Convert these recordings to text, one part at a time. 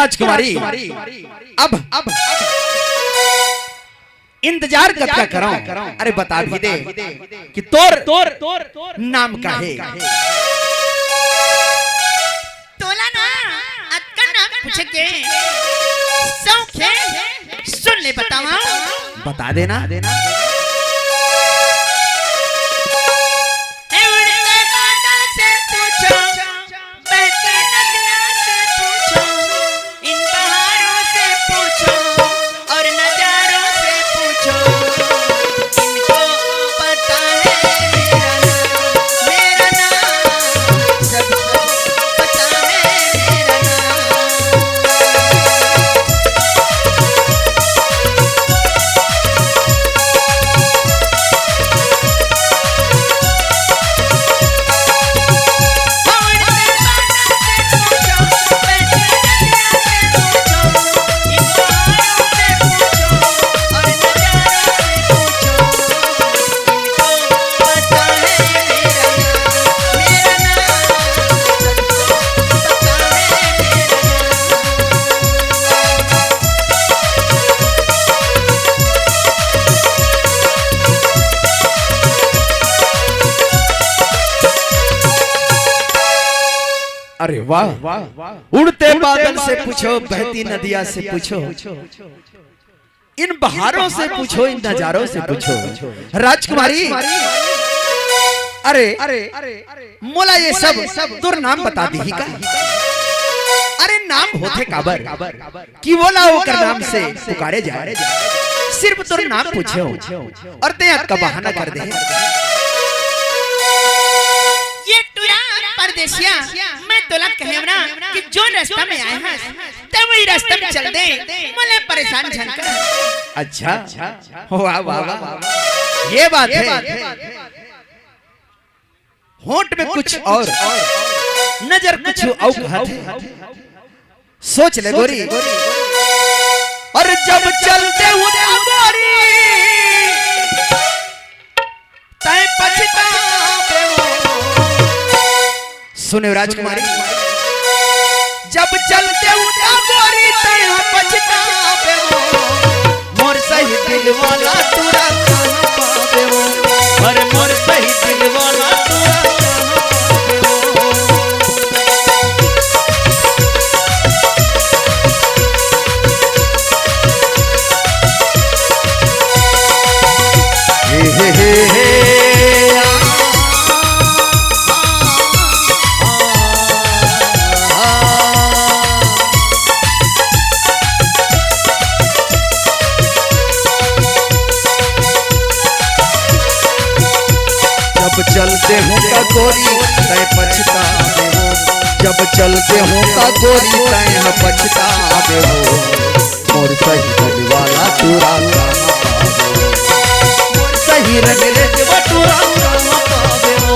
राजकुमारी अब इंतजार कब का कराऊं? अरे बता भी दे कि तोर नाम का है। तोला ना अक्का नाम पूछे के शौक है, सुन ले बतावा। बता देना। अरे वाह, उड़ते बादल से पूछो, बहती नदिया से पूछो, इन बहारों से पूछो, इन नजारों से पूछो। राजकुमारी अरे मोला ये सब तुर नाम बता दी का। अरे नाम होते काबर कि बोला होकर नाम से पुकारे जाए, सिर्फ तुर नाम पूछो और ते का बहाना कर दे। परदेसिया मैं तोला कहम ना कि जो रास्ता में आए हैं तब वही रास्ता में चल दे, मुझे परेशान झनकर। अच्छा वाह वाह वाह, ये बात है। होंठ में कुछ और नजर कुछ और, सोच ले गोरी। और जब चलते हुए गोरी तय पछतावे हो। सुने राजकुमारी, जब चलते उठा गोरी तय पछतावे हो। मोर सही दिल वाला तुरा कहां पावे हो, अरे मोर सही दिल वाला तुरा कहां पावे हो। जब चलते हूँ का गोरी तय पछतावे हो, जब चलते हूँ का गोरी तय पछतावे हो। मोर सही दिल वाला तुरा कहां पावे हो, मोर सही रंगले बटुरा कहां पावे हो,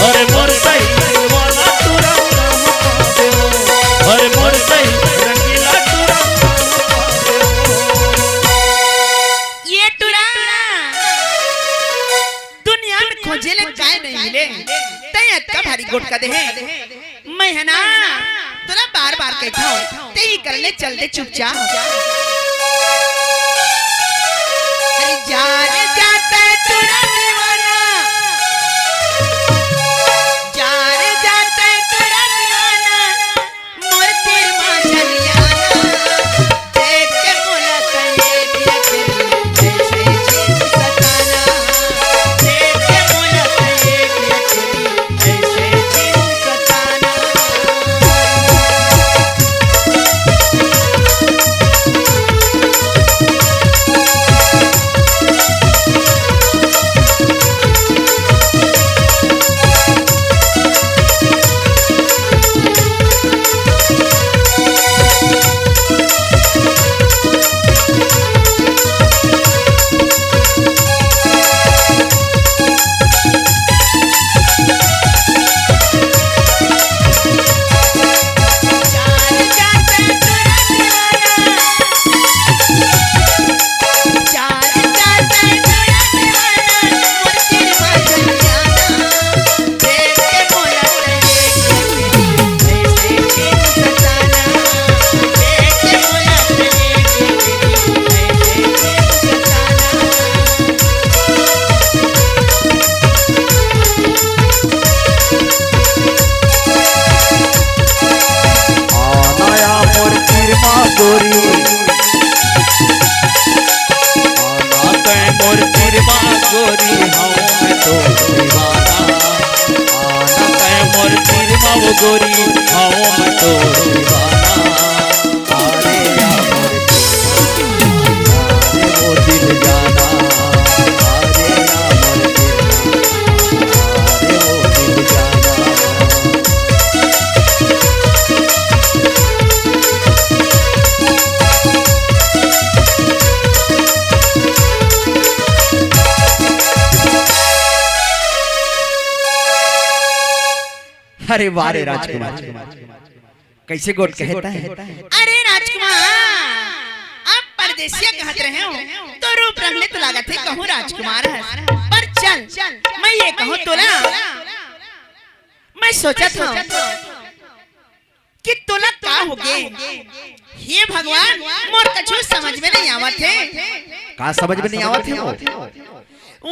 अरे मोर सही दिल वाला तुरा कहां पावे हो, अरे मोर सही रंगीला तुरा कहां पावे हो। ये तुरा दुनिया में खोजे ले काय नहीं मिले, तय अक्का भारी गोट का दे है। मैं है ना तोरा बार बार कहता हूँ तय कर ले, चल दे चुपचाप। अरे जाने जाता है तुरा दीवाना, जाने जाता है तुरा दीवाना, मोर तीर मां चलियाना। देख के बोला तय दिया के ऐसे चीज सताना, देख के बोला तय दिया के ऐसे चीज सताना। गोरी आओ मटो दीवाना अरे अमर अरे वो दिल जाना अरे अमर अरे वो दिल जाना। अरे वारे राजकुमार कैसे गोट कहता है। अरे राजकुमार आप परदेसिया कहत रहे हो तो रूप रंगले तो लागत है कहूँ राजकुमार है। पर चल मैं ये कहूँ तोला मैं सोचा था कि तोला का हो गए। हे भगवान मोर कछु समझ में नहीं आवत है। का समझ में नहीं आवत है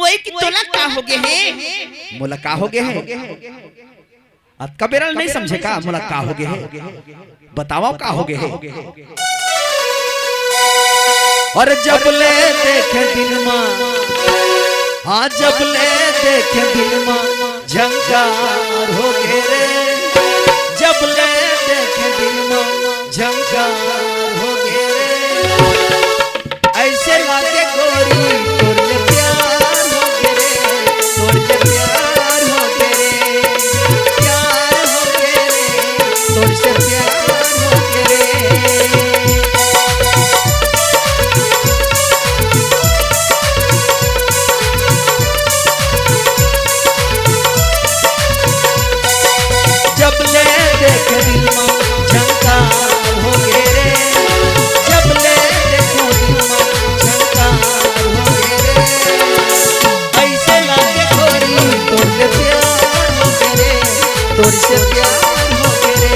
वही कि तोला का हो गए है। मोला का हो गए है अब कबेरल नहीं समझे का मोला का हो गए है बताओ का हो गए है। और जब ले देखे दिल मां हाँ जब ले देखे दिल मां झंकार हो गए रे जब ले देखे दिल मां झंकार हो गए रे ऐसे लागे गोरी तोरे प्यार हो गए रे तोरे प्यार हो गए रे प्यार हो गए रे तोरे प्यार हो गए रे। जब ले देखे दिल मां झंकार हो गए रे जब ले देखो दिल मां झंकार हो गए रे ऐसे लागे गोरी तोरे प्यार हो गए रे तोरे प्यार हो गए रे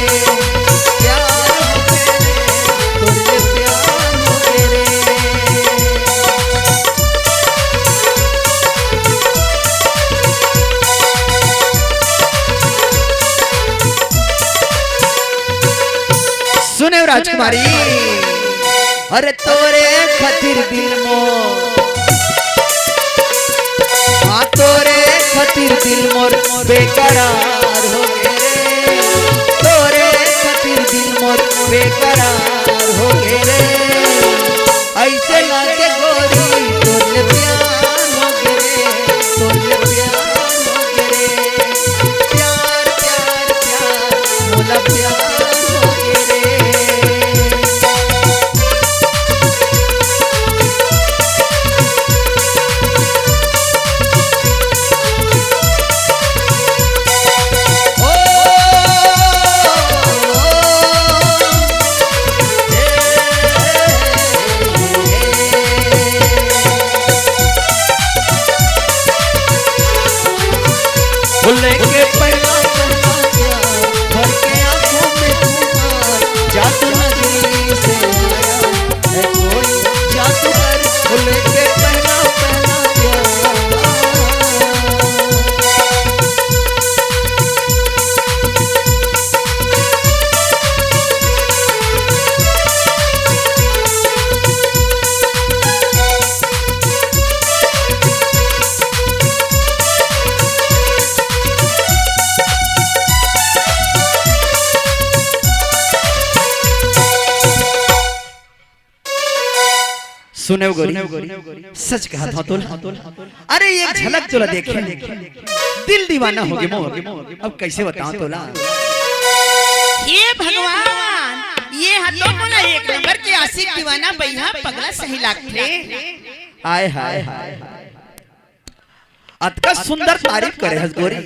प्यार हो गए रे तोरे प्यार हो गए रे। सुने राजकुमारी अरे तोरे खातिर दिल मोर हाँ तोरे खातिर दिल मोर बेकरार हो गए रे तोरे खातिर दिल मोर बेकरार हो गए रे ऐसे लागे गोरी तोरे प्यार हो गए रे तोरे प्यार हो गए रे प्यार प्यार प्यार मोला प्यार हो गए रे। लेके पहला पहला प्यार भर के आंखों में तुम्हार जादू नगरी से आया है कोई जादूगर लेके पहला पहला प्यार। सुने गोरी सच कहा था तोला अरे एक झलक तोला देखे दिल दीवाना हो गया मोर अब कैसे बताऊं तोला। हे भगवान ये हतो मोला एक नंबर के आशिक दीवाना बैहा पगला सही लागथे। आय हाय हाय अतका सुंदर तारीफ करे हस गोरी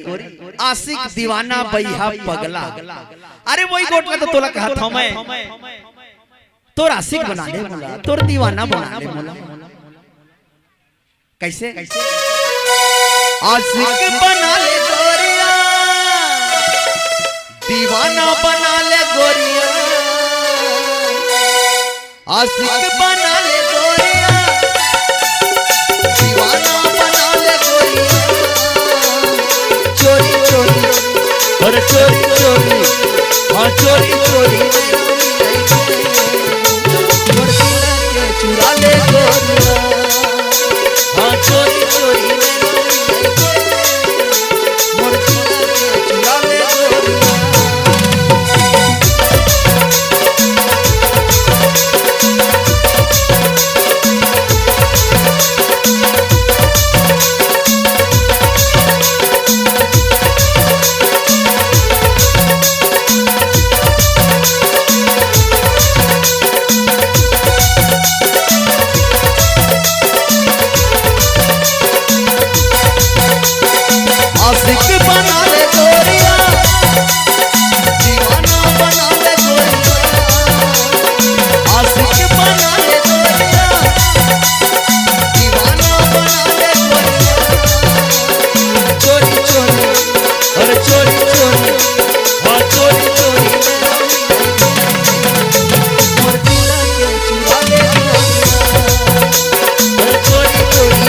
आशिक दीवाना बैहा पगला अरे वही गोट का तो तोला कहा था मैं तोर आशिक बना ले मोला तोर दीवाना बना ले मोला कैसे आशिक बना ले गोरिया दीवाना बना ले गोरिया आशिक बना ले गोरिया दीवाना बना ले गोरिया चोरी चोरी और चोरी चोरी हाँ चोरी चोरी चुरा ले गोरिया हाँ चोरी चोरी मोर चुरा ले गोरिया। आशिक बना ले गोरिया दीवाना बना ले गोरिया आशिक बना ले गोरिया दीवाना बना ले गोरिया चोरी चोरी और चोरी चोरी हाँ चोरी चोरी और दिल के चुरा ले गोरिया और चोरी चोरी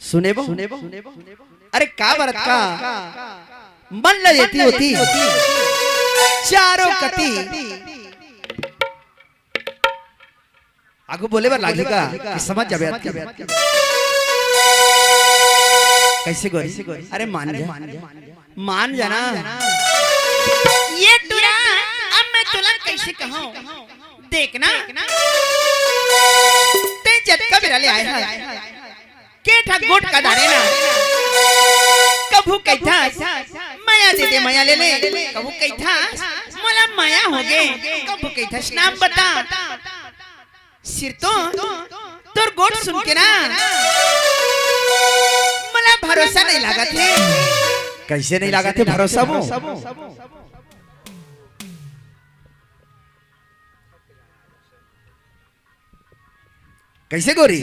सुने बो अरे का बरत का मन ल देती होती चारों कती आगू बोले बार लागेगा कि समझ जाबे कैसे गोरी अरे मान जाना ये टुरा अब मैं तुला कैसे कहूं देखना ते झटका मेरा ले आया है के ठा गोट का दाड़े ना कभू कैथा माया दे दे माया ले ले कभू कैथा मोला माया हो गे कभू कैथा नाम बता सिर तो तोर गोट सुन के ना मोला भरोसा नहीं लागत है कैसे नहीं लगा थे भरोसा वो कैसे गोरी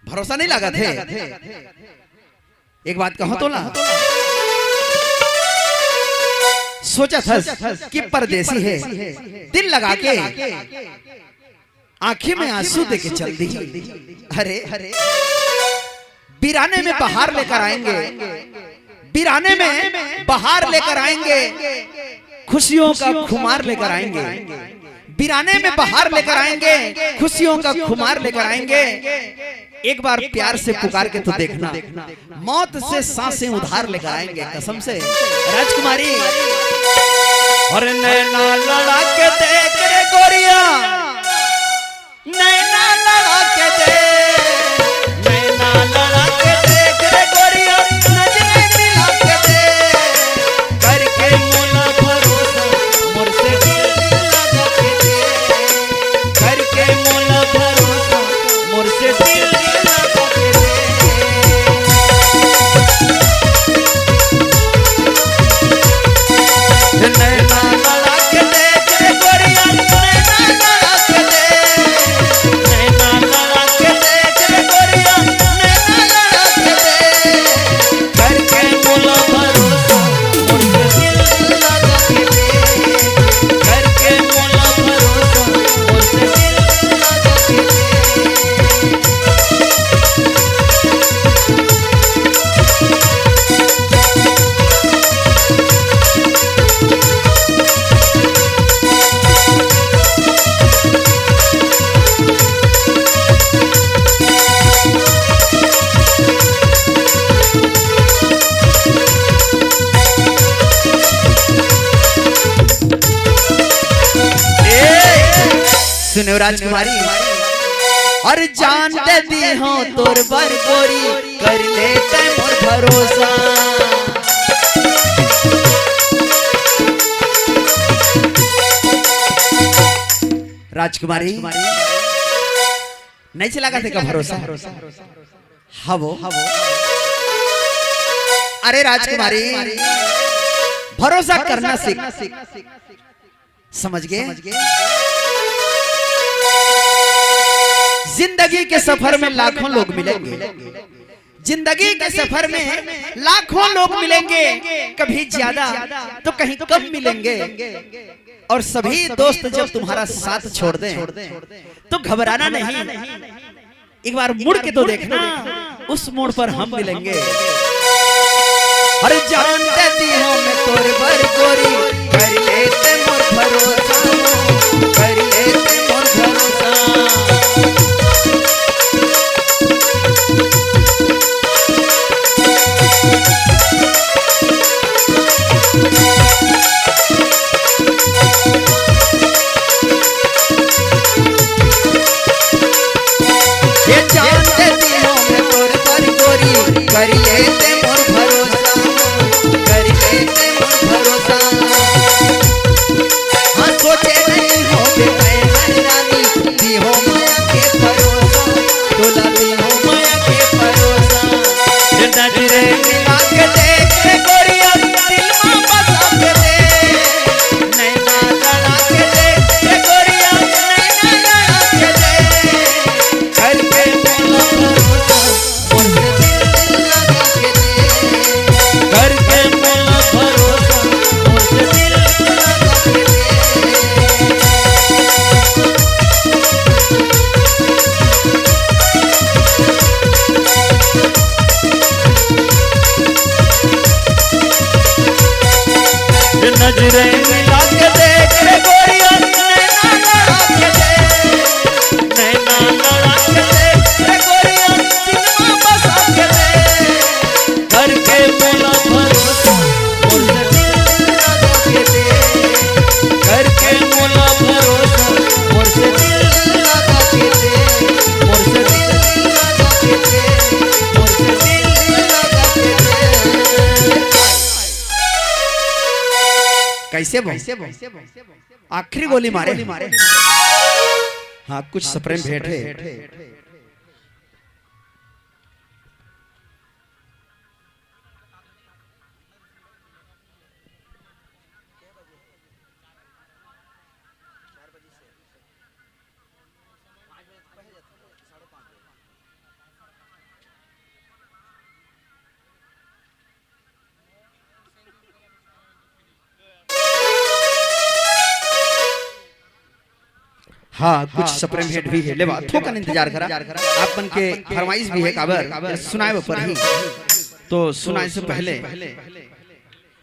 भरोसा नहीं लगा थे एक बात कहो तो ना सोचा था कि परदेसी है दिल लगा के आंखें में आंसू देके चल दी अरे बिराने में बहार लेकर आएंगे बिराने में बहार लेकर आएंगे खुशियों का खुमार लेकर आएंगे बिराने में बहार लेकर आएंगे खुशियों का खुमार लेकर आएंगे एक बार प्यार से पुकार के तो देखना मौत से सांसें उधार लेकर आएंगे कसम से राजकुमारी और नैना लड़ा के देख रे गोरिया नैना लड़ा के देख नैना लड़ा के देख रे गोरिया नजरें मिला के देख करके मोला भरोसा मोर से दिल लगा के देख करके मोला भरोसा मोर से दिल नैना लड़ा के देख रे गोरिया नैना लड़ा के देख नैना लड़ा के देख रे गोरिया नैना लड़ा के देख करके मोला भरोसा मुझे दिल लगा के देख करके मोला भरोसा मुझे दिल लगा के देख सुनो राजकुमारी और जान दे दी हो तोर बर गोरी कर ले ते मोर भरोसा राजकुमारी नहीं चला थे का भरोसा हवो अरे राजकुमारी भरोसा करना सीख समझ गए जिंदगी के सफर में लाखों लोग मिलेंगे जिंदगी के सफर में लाखों लोग मिलेंगे कभी ज्यादा तो कहीं कम मिलेंगे और सभी दोस्त जब तुम्हारा साथ छोड़ दें तो घबराना नहीं एक बार मुड़ के तो देखना उस मोड़ पर हम मिलेंगे अरे जान देती हूँ मैं तोरे बर गोरी कर लेते मोर भरोसा कर लेते मोर भरोसा नजरे मिला के देख रे गोरिया नैना लड़ा के देख नैना लड़ा के देख रे गोरिया दिलवा बसा के देख करके बोला भरोसा मोर से दिल लगा के देख करके बोला भरोसा मोर से दिल लगा के देख मोर से दिल लगा के देख मोर से दिल लगा के देख। कैसे आखिरी गोली मारे हाँ कुछ सप्रेम भेंट है। हाँ कुछ सप्रेम भेंट भी है ले बात थोकन इंतजार करा आप बन के फरमाइश भी है काबर सुनाए पर ही तो सुनाए से पहले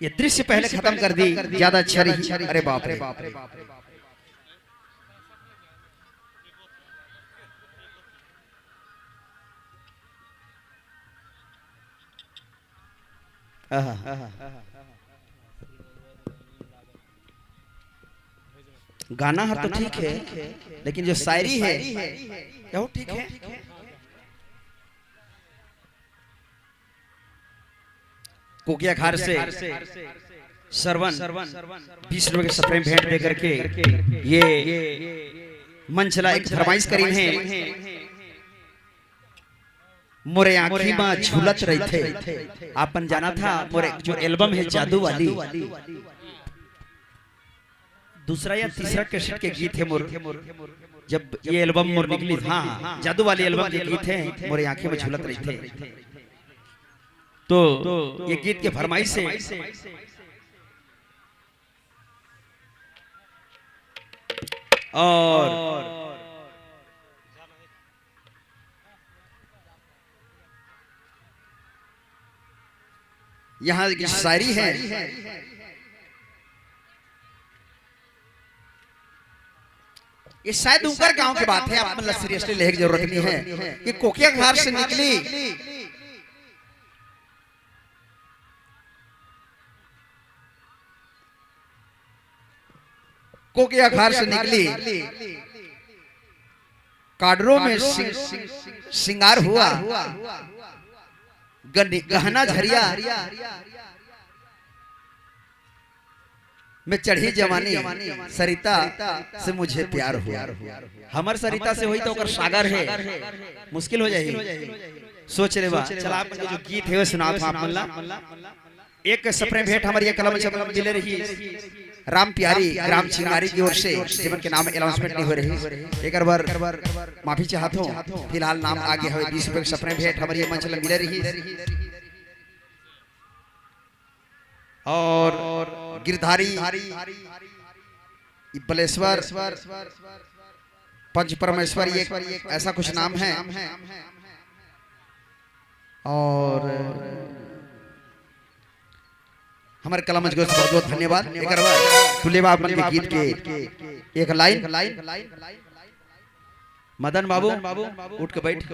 ये दृश्य पहले खत्म कर दी ज्यादा अच्छा रही। अरे बाप रे गाना है तो ठीक है लेकिन जो शायरी है वो ठीक है। कोकिया खार से सरवन 20 रुपए के सप्रेम भेंट दे करके ये मंच ला एक फरमाइश करी है। मोरे आँखी में झूलत रही थे आपन जाना था मोरे जो एल्बम है जादू वाली दूसरा या तीसरा कैसेट के गीत है मोर जब ये एल्बम मोर निकली हाँ जादू वाली एल्बम के गीत है मोरे आंखें में झूलत रही थे तो ये गीत के फरमाइश से और यहाँ की शायरी है ये शायद ऊपर गांव की बात है आप मतलब सीरियसली लेने की जरूरत नहीं है कि कोकिया घाट से निकली कोकिया घाट से निकली काडरों में सिंगार हुआ गहना झरिया मैं चढ़ी जवानी सरिता से मुझे प्यार हुआ हमार सरिता से हुई तो ओकर सागर है मुश्किल हो जाएगी सोच ले बा चल आप जो गीत है वो सुनाओ आप मुल्ला एक सप्रेम भेंट हमारी कलम चलम दिले रही राम प्यारी राम चिंगारी की ओर से जीवन के नाम अनाउंसमेंट नहीं हो रही एक बार माफी चाहता हूं फिलहाल नाम आगे है 20 रुपए के सप्रेम भेंट हमारी मंच में मिले रही और गिरधारी बलेश्वर पंच परमेश्वर ये ऐसा कुछ नाम है और हमारे कलम को बहुत बहुत धन्यवाद। एक बार तुलेबा बन के गीत के एक लाइन मदन बाबू उठ के बैठ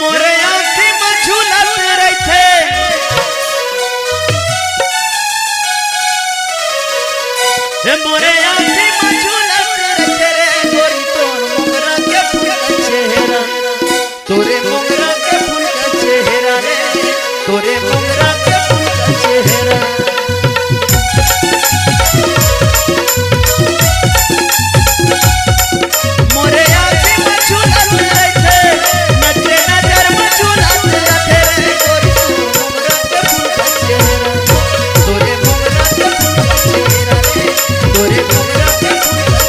मोरे आँखी में झूलत रहते मोरे आँखी में झूलत रहते रे गोरी तोर मोगरा के फूल का चेहरा तोरे मोगरा के फूल का चेहरा रे तोरे मोगरा के फूल का चेहरा मोरे आँखी में झूलत रहते नचे नजर में झूलत रहते रे गोरी तोर मोगरा के फूल का चेहरा तोरे मोगरा के फूल का चेहरा रे तोरे मोगरा के फूल का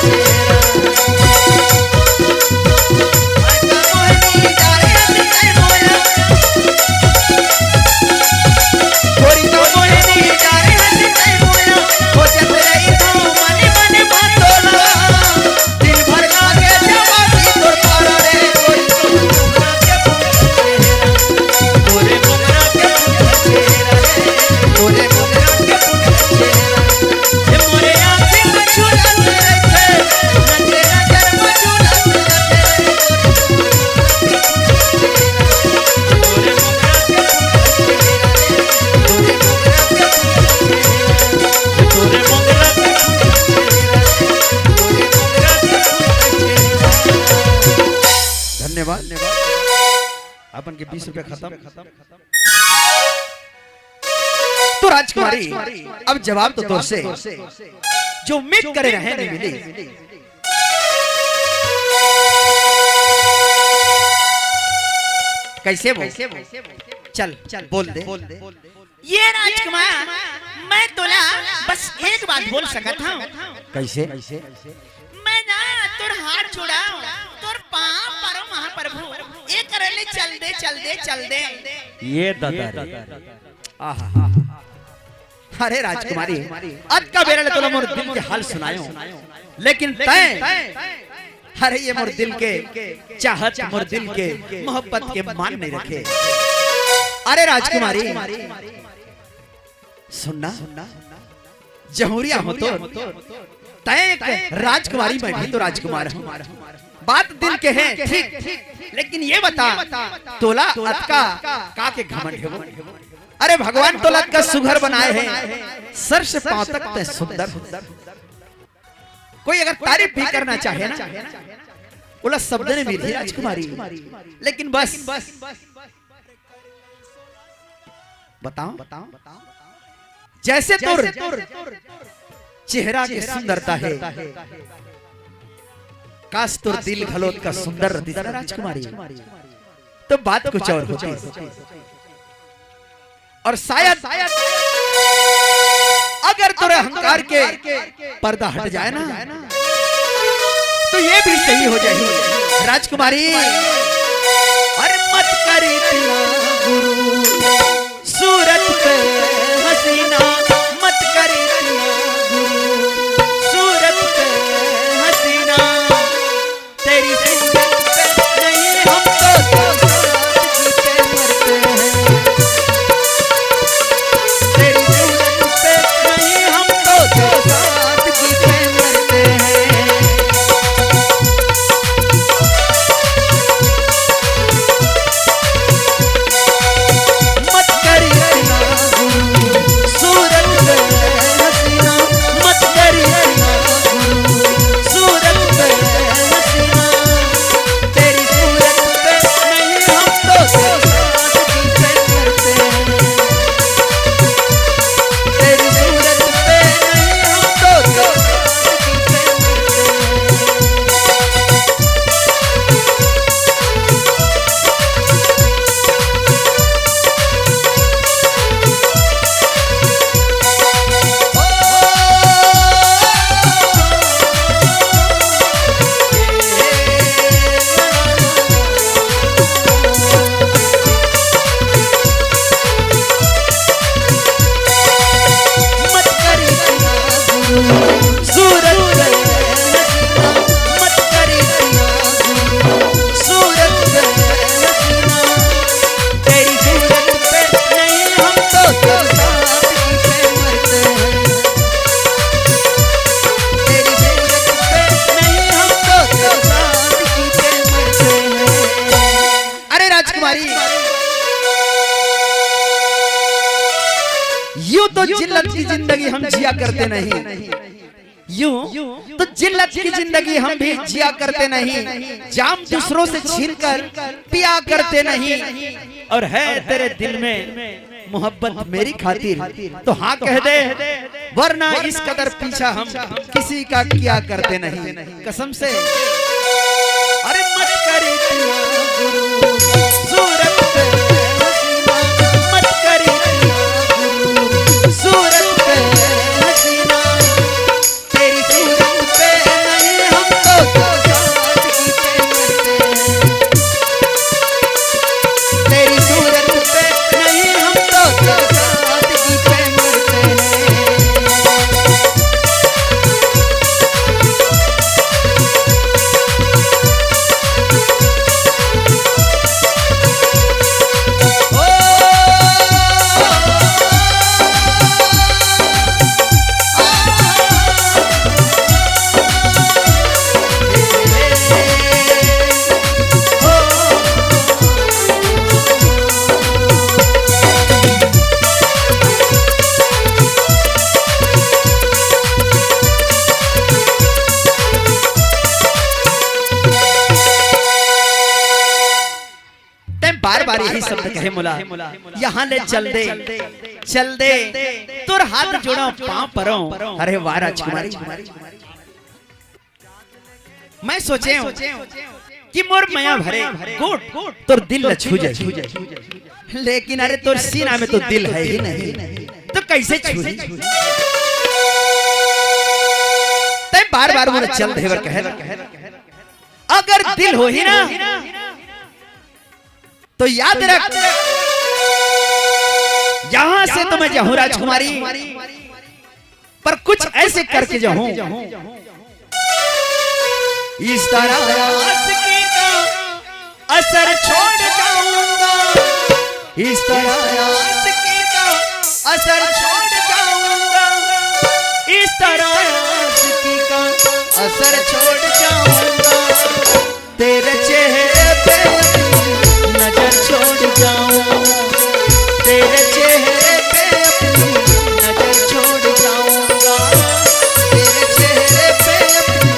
धन्यवाद। अपन के 20 रुपए खत्म। तो राजकुमारी अब जवाब तो तोर से जो उम्मीद करे रहे नहीं मिली। कैसे वो? चल बोल दे। ये राजकुमार, मैं तोला बस एक बात बोल सकत हूं। कैसे? मैं ना तोर हाथ जोड़ा, तोर पांव परो महाप्रभु, ये करले चल दे। ये दादा आहा। अरे राजकुमारी, आज का बेरा तोला मोर दिल के हाल सुनायो, लेकिन तय अरे ये मोर दिल के चाहत, मोर दिल के मोहब्बत के मान नहीं रखे। अरे राजकुमारी सुनना, जहुरिया हो तो तय राजकुमारी, मैं भी तो राजकुमार हूँ। बात दिल के है ठीक, लेकिन ये बता तोला अतका का के घमंड है वो? अरे भगवान तोला का सुघर बनाए हैं, सर से पांव तक ते सुंदर। कोई अगर तारीफ भी करना चाहे ना, बोला शब्द ने मेरी राजकुमारी, लेकिन बस बताओ जैसे तोर चेहरा की सुंदरता है, काश तोर दिल घलोत का सुंदर रहती ना राजकुमारी, तो बात कुछ और होती। और शायद अगर तोरे अहंकार के पर्दा हट जाए ना, तो ये भी सही हो जाएगी राजकुमारी। अरे मत करी गुरु सूरत पे हसीना, मत करी गुरु सूरत पे हसीना, तेरी सूरत पे नहीं हम तो सादगी पे मरते हैं, तेरी सूरत पे नहीं हम तो सादगी पे मरते हैं। यूं तो जिल्लत की जिंदगी हम जिया करते नहीं, यूं तो जिल्लत की जिंदगी हम भी जिया करते नहीं, जाम दूसरों से छीनकर पिया करते नहीं। और है तेरे दिल में मोहब्बत मेरी खातिर तो हाँ कह दे, वरना इस कदर पीछा हम किसी का किया करते नहीं, कसम से। अरे मत करे सूरत पे हसीना, मत करे सूरत पे हसीना, तेरी सूरत पे नहीं हम तो सादगी पे मरते हैं, तेरी सूरत पे नहीं हम तो सादगी पे मरते हैं। यही शब्द कहे मुला, यहाँ ले चल दे तुर हाथ जोड़ो पांव परो। अरे वाह राजकुमारी, मैं सोचे कि मोर माया भरे गोट तोर दिल न छू जाए, लेकिन अरे तोर सीना में तो दिल है ही नहीं, तो कैसे छू? तय बार बार मोर चल देवर कह, अगर दिल हो ही ना तो याद रख, यहां से तो मैं जाऊं राजकुमारी, पर कुछ ऐसे करके जाऊं इस तरह आशिकी का असर छोड़ जाऊंगा, इस तरह आशिकी का असर छोड़ जाऊंगा, इस तरह आशिकी का असर छोड़ जाऊंगा, तेरे चेहरे पे नजर छोड़ जाऊं, तेरे चेहरे पे अपनी नजर छोड़ जाऊंगा, तेरे चेहरे पे अपनी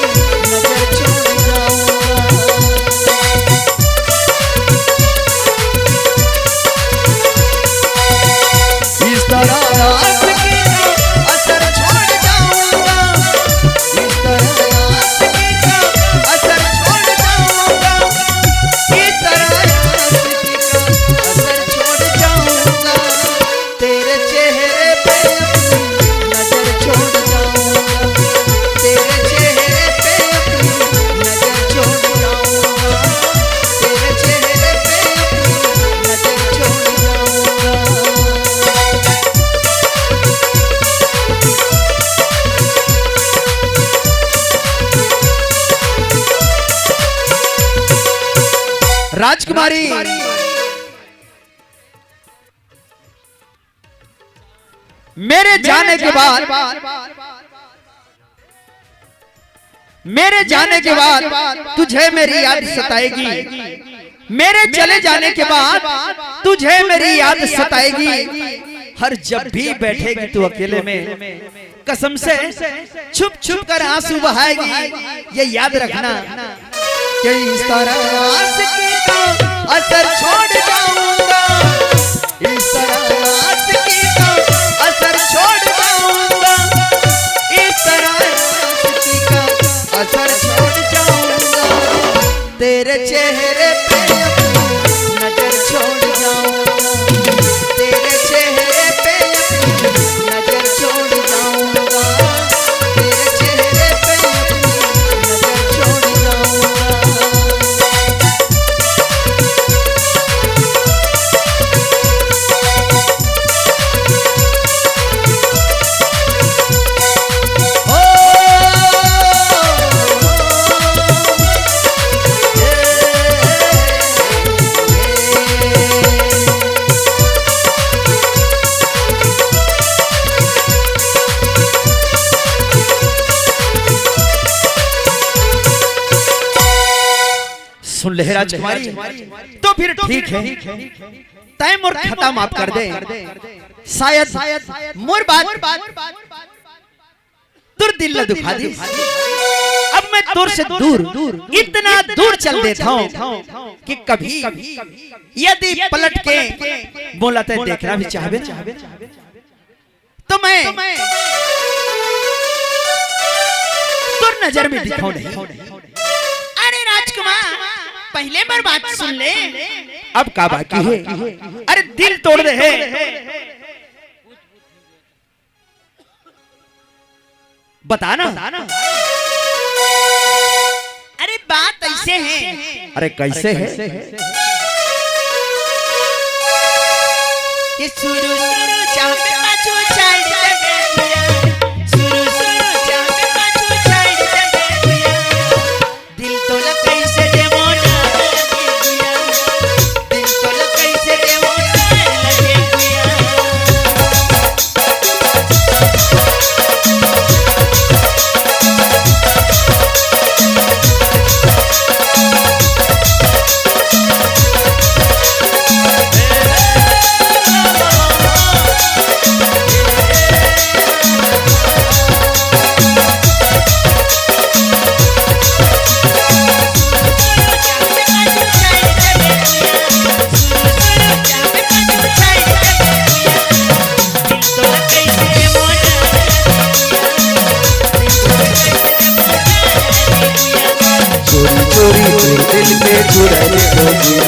नजर छोड़ जाऊंगा। इस तरह आशिकी का असर छोड़ जाऊंगा, इस तरह आशिकी का असर छोड़ जाऊंगा, इस तरह आशिकी का असर छोड़ जाऊंगा, तेरे चेहरे पे अपनी नजर छोड़ जाऊंगा, तेरे चेहरे पे अपनी नजर छोड़ जाऊंगा, तेरे चेहरे पे अपनी नजर छोड़ जाऊंगा। राजकुमारी, मेरे जाने के बाद तुझे मेरी याद सताएगी, मेरे चले जाने के बाद तुझे मेरी याद सताएगी, हर जब भी बैठेगी तू अकेले में कसम से छुप छुप कर आंसू बहाएगी, ये याद रखना कि इस तरह आशिकी का असर छोड़ जाऊंगा, इस तरह आशिकी का असर छोड़ जाऊंगा, इस तरह आशिकी का असर छोड़ जाऊंगा, तेरे चेहरे पे अपनी नजर छोड़ जाऊंगा, तेरे चेहरे पे अपनी नजर छोड़ जाऊंगा, तेरे चेहरे पे अपनी नजर छोड़ जाऊंगा। सुन ले राजकुमारी, तो फिर ठीक है, तय मोर खता माफ कर दे, शायद मोर बात तुर दिल न दुखा दी, अब मैं तुर से दूर इतना दूर चल देता हूँ कि कभी यदि पलट के बोला तय देखना भी चाहे तो मैं तुर नजर में दिखाऊं नहीं। अरे राजकुमार, पहले बार बात सुन ले, अब का बाकी है? अरे दिल तोड़ दे है, बताना। अरे बात ऐसे है। अरे कैसे है? ये शुरू जहाँ पे पाछू छाई लगे दिया, शुरू जहाँ पे पाछू छाई लगे दिया, दिल तो लगे से देवोना लगे दिया, दिल तो लगे से देवोना लगे दिया। चुरे रे गोजिया,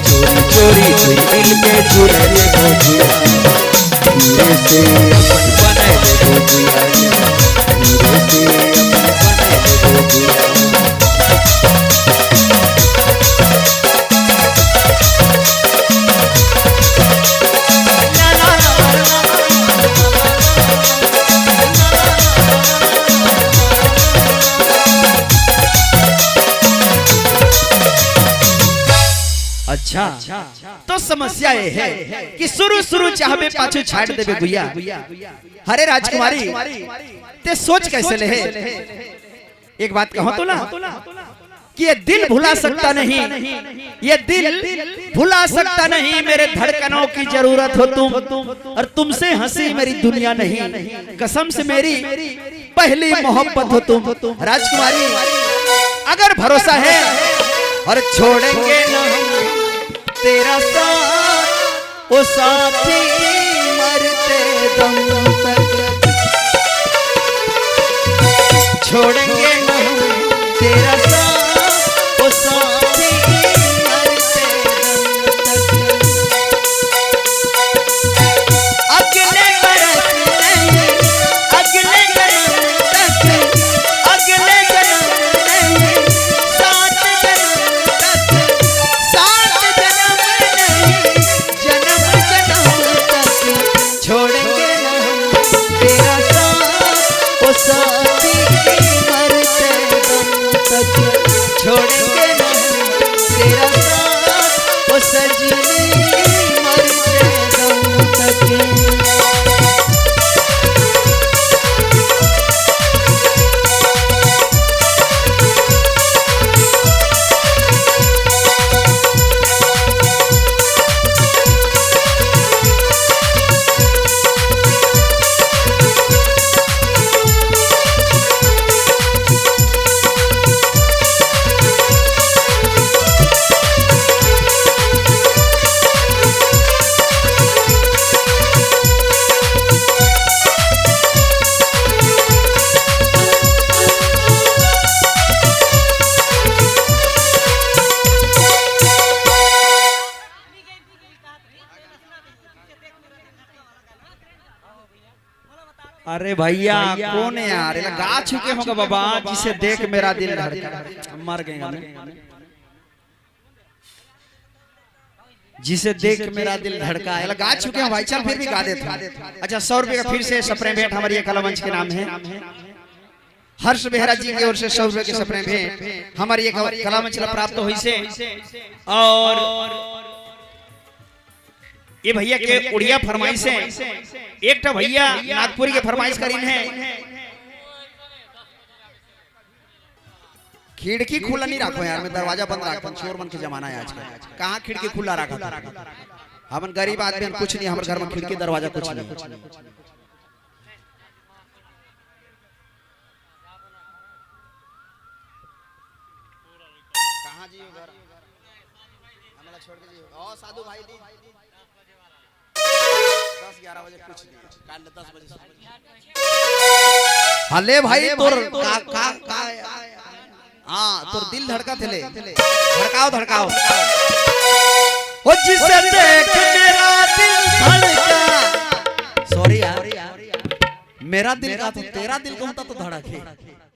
चोरी चोरी कोई मिल के चुरे रे गोजिया, धीरे से अपन बने रे गोजिया, धीरे से अपन बने रे गोजिया। अच्छा तो समस्या ये है कि शुरू शुरू चाहबे पाछू छाड़ देबे गुया। हरे राजकुमारी ते सोच कैसे ले है? एक बात कहो तो ना कि ये दिल भुला सकता नहीं, ये दिल भुला सकता नहीं। मेरे धड़कनों की जरूरत हो तुम, और तुमसे हंसी मेरी दुनिया नहीं। कसम से मेरी पहली मोहब्बत हो तुम। राजकुमारी अगर भरोसा है और छोड़ेंगे ना तेरा साथ, ओ साथी मरते दम तक, छोड़ेंगे ना तेरा साथ, ओ साथी मरते दम तक। अगले बरस नहीं, अगले जन्म तक, अगले जन्म नहीं, सात जन्म तक, सात जन्म नहीं, जन्म जन्म तक छोड़ेंगे ना तेरा साथ, ओ साथी मरते दम तक, छोड़ेंगे ना तेरा साथ, ओ सजनी मरते दम तक। अरे भैया कौन है यार? गा चुके होगा बाबा, जिसे देख मेरा दिल धड़का। मर गए हम, जिसे देख मेरा दिल धड़का। गा चुके हैं भाई, चल फिर भी गा देते। अच्छा 100 रुपए का फिर से सप्रेम भेंट हमारी ये कला मंच के नाम है। हर्ष बेहरा जी की ओर से 100 रुपए के सप्रेम भेंट हमारी ये कला मंच प्राप्त हुई से। और ये भैया के उड़िया फरमाइश है। एक तो भैया नागपुरी के फरमाइश करीन है। खिड़की खुला नहीं रखो यार, मैं दरवाजा बंद रखता। चोर बन के जमाना है आजकल। कहाँ खिड़की खुला रखा? हम गरीब आदमी, हम कुछ नहीं, हमारे घर में खिड़की दरवाजा कुछ नहीं। कहाँ जी घर? हमारा छोड़ के जी। ओ साधु भाई दी 10-11 बजे कुछ नहीं, काल 10 बजे। हले भाई तोर का हाँ तोर दिल धड़का थे ले, धड़काओ धड़काओ। ओ जिसे देख मेरा दिल धड़का। सॉरी यार, मेरा दिल का तो तेरा दिल कौन था तो धड़के।